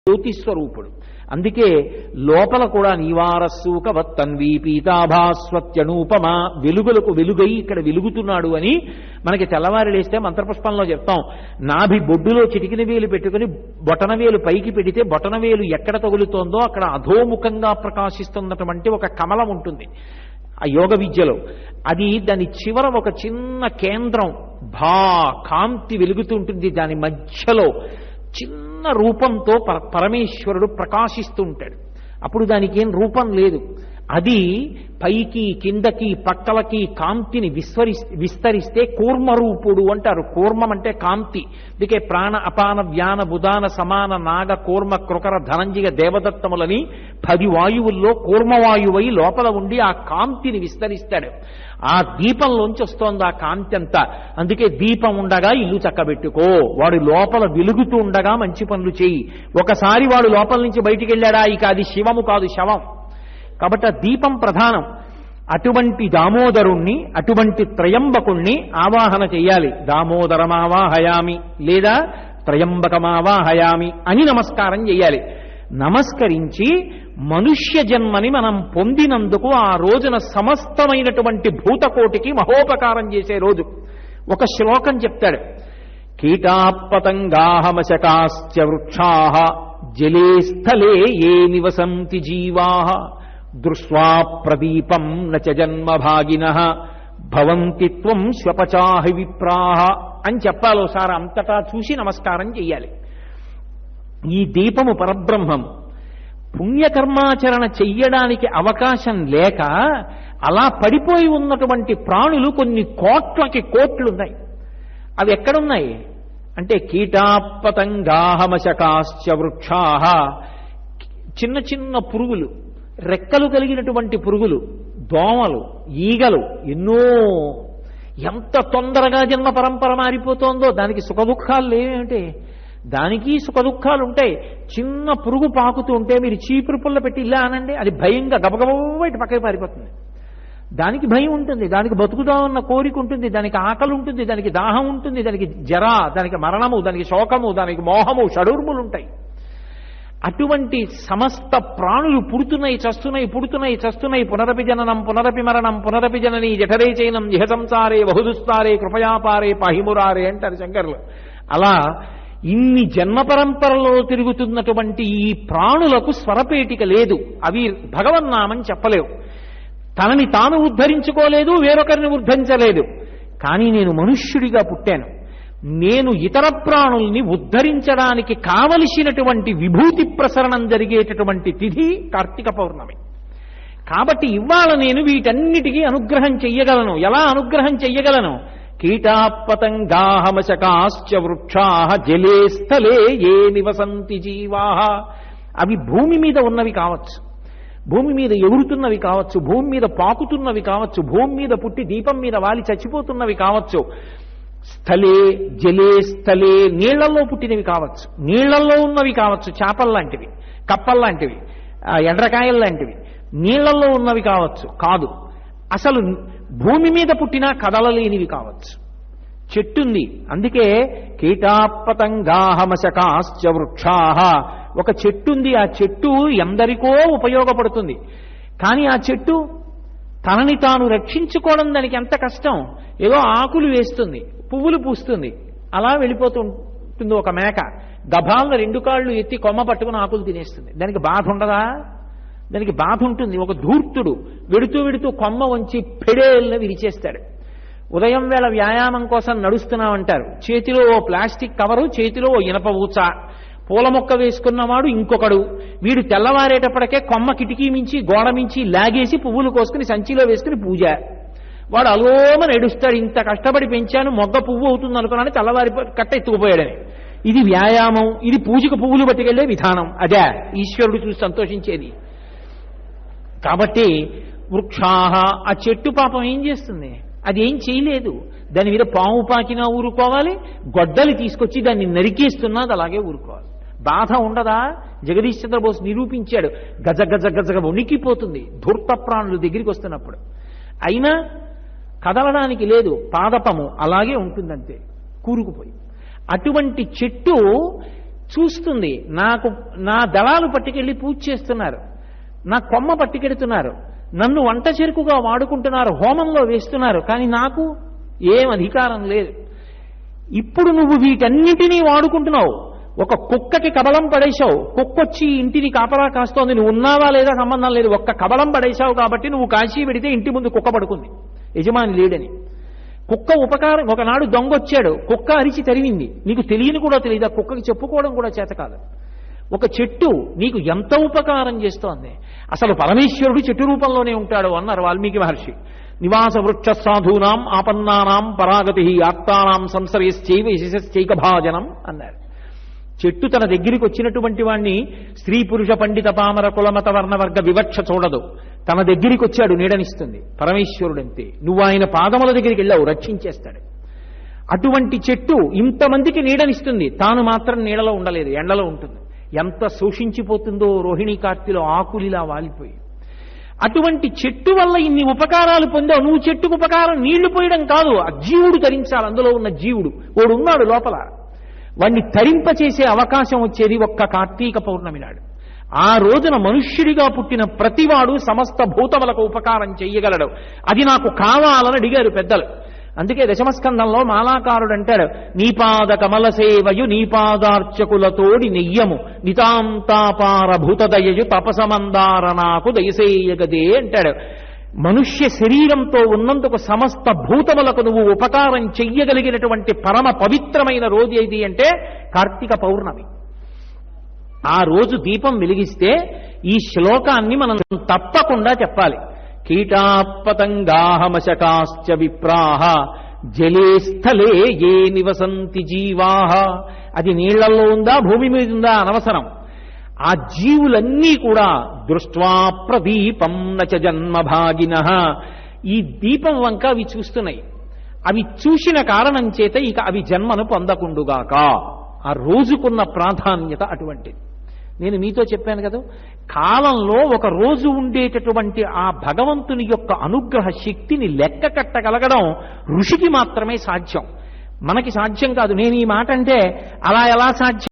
జ్యోతిస్వరూపుడు. అందుకే లోపల కూడా నీవారస్సూకవత్తన్వీ పీతాభాస్వత్యనూపమా, వెలుగులకు వెలుగై ఇక్కడ వెలుగుతున్నాడు అని మనకి తెల్లవారి లేస్తే మంత్రపుష్పంలో చెప్తాం. నాభి బొడ్డులో చిటికిన వేలు పెట్టుకుని బొటనవేలు పైకి పెడితే బొటనవేలు ఎక్కడ తగులుతోందో అక్కడ అధోముఖంగా ప్రకాశిస్తున్నటువంటి ఒక కమలం ఉంటుంది ఆ యోగ విద్యలో. అది దాని చివర ఒక చిన్న కేంద్రం కాంతి వెలుగుతూ ఉంటుంది. దాని మధ్యలో చిన్న రూపంతో పరమేశ్వరుడు ప్రకాశిస్తూ ఉంటాడు. అప్పుడు దానికి ఏం రూపం లేదు. అది పైకి కిందకి పక్కలకి కాంతిని విస్తరిస్తే కూర్మరూపుడు అంటారు. కూర్మం అంటే కాంతి. అందుకే ప్రాణ అపాన వ్యాన బుధాన సమాన నాగ కూర్మ కృకర ధనంజయ దేవదత్తములని 10 వాయువుల్లో కూర్మవాయువై లోపల ఉండి ఆ కాంతిని విస్తరిస్తాడు. ఆ దీపంలోంచి వస్తోంది ఆ కాంతి అంతా. అందుకే దీపం ఉండగా ఇల్లు చక్కబెట్టుకో, వాడు లోపల వెలుగుతూ ఉండగా మంచి పనులు చేయి. ఒకసారి వాడు లోపల నుంచి బయటికి వెళ్ళాడా ఇక అది శివము కాదు, శవం. కాబట్టి ఆ దీపం ప్రధానం. అటువంటి దామోదరుణ్ణి, అటువంటి త్రయంబకుణ్ణి ఆవాహన చెయ్యాలి. దామోదరమావాహయామి లేదా త్రయంబకమావాహయామి అని నమస్కారం చెయ్యాలి. నమస్కరించి మనుష్య జన్మని మనం పొందినందుకు ఆ రోజున సమస్తమైనటువంటి భూతకోటికి మహోపకారం చేసే రోజు. ఒక శ్లోకం చెప్తాడు. కీటాపతంగాహమశకాశ్చ వృక్షాః జలే స్థలే ఏ నివసంతి జీవాః దృష్ట్వా ప్రదీపం నచ జన్మభాగినః భవంతి త్వం శ్వపచాహి విప్రాః అని చెప్పాలోసారి అంతటా చూసి నమస్కారం చెయ్యాలి. ఈ దీపము పరబ్రహ్మం. పుణ్యకర్మాచరణ చెయ్యడానికి అవకాశం లేక అలా పడిపోయి ఉన్నటువంటి ప్రాణులు కొన్ని కోట్లకి కోట్లున్నాయి. అవి ఎక్కడున్నాయి అంటే కీటాపతంగాహమశకాశ్చ వృక్షాః, చిన్న చిన్న పురుగులు, రెక్కలు కలిగినటువంటి పురుగులు, దోమలు, ఈగలు ఎన్నో. ఎంత తొందరగా జన్మ పరంపర మారిపోతోందో. దానికి సుఖదుఖాలు లేవేమిటి? దానికి సుఖదుఖాలు ఉంటాయి. చిన్న పురుగు పాకుతూ ఉంటే మీరు చీపురు పుల్ల పెట్టి ఇలా అనండి, అది భయంగా గబగబా ఇటు పక్కకి పారిపోతుంది. దానికి భయం ఉంటుంది, దానికి బతుకుదామన్న కోరిక ఉంటుంది, దానికి ఆకలి ఉంటుంది, దానికి దాహం ఉంటుంది, దానికి జర, దానికి మరణము, దానికి శోకము, దానికి మోహము, షడూర్ములు ఉంటాయి. అటువంటి సమస్త ప్రాణులు పుడుతున్నాయి, చస్తున్నాయి, పుడుతున్నాయి, చస్తున్నాయి. పునరపి జననం పునరపి మరణం పునరపి జనని జఠరే చైనం ఇహ సంసారే బహుదుస్తారే కృపయాపారే పాహిమురారే అంటారు శంకర్లు. అలా ఇన్ని జన్మ పరంపరలో తిరుగుతున్నటువంటి ఈ ప్రాణులకు స్వరపేటిక లేదు. అవి భగవన్నామని చెప్పలేవు. తనని తాను ఉద్ధరించుకోలేదు, వేరొకరిని ఉద్ధరించలేదు. కానీ నేను మనుష్యుడిగా పుట్టాను. నేను ఇతర ప్రాణుల్ని ఉద్ధరించడానికి కావలసినటువంటి విభూతి ప్రసరణం జరిగేటటువంటి తిథి కార్తీక పౌర్ణమి. కాబట్టి ఇవాళ నేను వీటన్నిటికీ అనుగ్రహం చెయ్యగలను. ఎలా అనుగ్రహం చెయ్యగలను? కీటాపతంగాహమశకాశ్చ వృక్షాః జలే స్థలే ఏ నివసంతి జీవాః. అవి భూమి మీద ఉన్నవి కావచ్చు, భూమి మీద ఎగురుతున్నవి కావచ్చు, భూమి మీద పాకుతున్నవి కావచ్చు, భూమి మీద పుట్టి దీపం మీద వాలి చచ్చిపోతున్నవి కావచ్చు. స్థలే జలే స్థలే నీళ్లలో పుట్టినవి కావచ్చు, నీళ్లలో ఉన్నవి కావచ్చు, చేపల్లాంటివి, కప్పల్లాంటివి, ఎండ్రకాయల్లాంటివి. నీళ్లలో ఉన్నవి కావచ్చు, కాదు అసలు భూమి మీద పుట్టినా కదలలేనివి కావచ్చు. చెట్టుంది. అందుకే కీటాపతంగాహమశకాశ్చ వృక్షాః. ఒక చెట్టుంది, ఆ చెట్టు ఎందరికో ఉపయోగపడుతుంది. కానీ ఆ చెట్టు తనని తాను రక్షించుకోవడం దానికి ఎంత కష్టం. ఏదో ఆకులు వేస్తుంది, పువ్వులు పూస్తుంది, అలా వెళ్ళిపోతుంటుంది. ఒక మేక గభాలను 2 కాళ్ళు ఎత్తి కొమ్మ పట్టుకుని ఆకులు తినేస్తుంది. దానికి బాధ ఉండదా? దానికి బాధ ఉంటుంది. ఒక ధూర్తుడు వెడుతూ వెడుతూ కొమ్మ వంచి పెడేళ్ళ విరిచేస్తాడు. ఉదయం వేళ వ్యాయామం కోసం నడుస్తున్నామంటారు, చేతిలో ఓ ప్లాస్టిక్ కవరు, చేతిలో ఓ ఇనప ఊచ, పూల మొక్క వేసుకున్నవాడు ఇంకొకడు. వీడు తెల్లవారేటప్పటికే కొమ్మ కిటికీ మించి గోడ మించి లాగేసి పువ్వులు కోసుకుని సంచిలో వేసుకుని పూజ. వాడు అలోమని ఏడుస్తాడు, ఇంత కష్టపడి పెంచాను మొగ్గ పువ్వు అవుతుంది అనుకున్నాను, తెల్లవారి కట్ట ఎత్తుకుపోయాడని. ఇది వ్యాయామం, ఇది పూజకు పువ్వులు పట్టుకెళ్లే విధానం. అదే ఈశ్వరుడు చూసి సంతోషించేది. కాబట్టి వృక్షాః, ఆ చెట్టు పాపం ఏం చేస్తుంది? అది ఏం చేయలేదు. దాని మీద పాము పాకినా ఊరుకోవాలి, గొడ్డలి తీసుకొచ్చి దాన్ని నరికేస్తున్నది అలాగే ఊరుకోవాలి. బాధ ఉండదా? జగదీష్ చంద్రబోస్ నిరూపించాడు. గజ గజ గజగా వణికిపోతుంది ధూర్త ప్రాణులు దగ్గరికి వస్తున్నప్పుడు. అయినా కదలడానికి లేదు, పాదపము అలాగే ఉంటుందంతే కూరుకుపోయి. అటువంటి చెట్టు చూస్తుంది. నా దళాలు పట్టుకెళ్ళి పూజ చేస్తున్నారు, నా కొమ్మ పట్టుకెడుతున్నారు, నన్ను వంట చెరుకుగా వాడుకుంటున్నారు, హోమంలో వేస్తున్నారు, కానీ నాకు ఏం అధికారం లేదు. ఇప్పుడు నువ్వు వీటన్నిటినీ వాడుకుంటున్నావు. ఒక కుక్కకి కబళం పడేశావు, కుక్కొచ్చి ఇంటిని కాపలా కాస్తోంది, నువ్వు ఉన్నావా లేదా సంబంధం లేదు, ఒక్క కబళం పడేశావు కాబట్టి నువ్వు కాశీ పెడితే ఇంటి ముందు కుక్క పడుకుంది, యజమాని లేడని. కుక్క ఉపకారం, ఒకనాడు దొంగొచ్చాడు, కుక్క అరిచి తరిమింది, నీకు తెలియని కూడా తెలియదు, ఆ కుక్కకి చెప్పుకోవడం కూడా చేత కాదు. ఒక చెట్టు నీకు ఎంత ఉపకారం చేస్తోంది. అసలు పరమేశ్వరుడు చెట్టు రూపంలోనే ఉంటాడు అన్నారు వాల్మీకి మహర్షి. నివాస వృక్ష సాధూనాం ఆపన్నానాం పరాగతి ఆప్తానాం సంసరేశ్చైవ యశశ్చైక భాజనం అన్నారు. చెట్టు తన దగ్గరికి వచ్చినటువంటి వాణ్ణి స్త్రీ పురుష పండిత పామర కులమత వర్ణవర్గ వివక్ష చూడదు. తన దగ్గరికి వచ్చాడు, నీడనిస్తుంది. పరమేశ్వరుడంతే. నువ్వు ఆయన పాదముల దగ్గరికి వెళ్ళావు, రక్షించేస్తాడు. అటువంటి చెట్టు ఇంతమందికి నీడనిస్తుంది, తాను మాత్రం నీడలో ఉండలేదు, ఎండలో ఉంటుంది. ఎంత శోషించిపోతుందో రోహిణీ కార్తెలో ఆకులిలా వాలిపోయి. అటువంటి చెట్టు వల్ల ఇన్ని ఉపకారాలు పొందావు. నువ్వు చెట్టుకు ఉపకారం నీళ్లు పోయడం కాదు, ఆ జీవుడు తరించాలి. అందులో ఉన్న జీవుడు వాడు ఉన్నాడు లోపల, వాణ్ణి తరింపచేసే అవకాశం వచ్చేది ఒక్క కార్తీక పౌర్ణమి నాడు. ఆ రోజున మనుష్యుడిగా పుట్టిన ప్రతివాడు సమస్త భూతములకు ఉపకారం చెయ్యగలడు. అది నాకు కావాలని అడిగారు పెద్దలు. అందుకే దశమస్కందంలో మాలాకారుడు అంటాడు, నీపాద కమల సేవయు నీపాదార్చకులతోడి నెయ్యము నితాంతాపార భూతదయయు తపసమందార నాకు దయసేయగదే అంటాడు. మనుష్య శరీరంతో ఉన్నందుకు సమస్త భూతములకు నువ్వు ఉపకారం చెయ్యగలిగినటువంటి పరమ పవిత్రమైన రోజు ఏది అంటే కార్తీక పౌర్ణమి. ఆ రోజు దీపం వెలిగిస్తే ఈ శ్లోకాన్ని మనం తప్పకుండా చెప్పాలి. కీటాపతంగాహమశకాశ్చ విప్రాహ జలే స్థలే ఏ నివసంతి జీవాహ. అది నీళ్లలో ఉందా భూమి మీద ఉందా అనవసరం. ఆ జీవులన్నీ కూడా దృష్ట్వా ప్రదీపం నచ జన్మభాగినః, ఈ దీపం వంక అవి చూస్తున్నాయి. అవి చూసిన కారణం చేత ఇక అవి జన్మను పొందకుండుగాక. ఆ రోజుకున్న ప్రాధాన్యత అటువంటిది. నేను మీతో చెప్పాను కదా, కాలంలో ఒక రోజు ఉండేటటువంటి ఆ భగవంతుని యొక్క అనుగ్రహ శక్తిని లెక్క కట్టగలగడం ఋషికి మాత్రమే సాధ్యం, మనకి సాధ్యం కాదు. నేను ఈ మాట అంటే అలా ఎలా సాధ్యం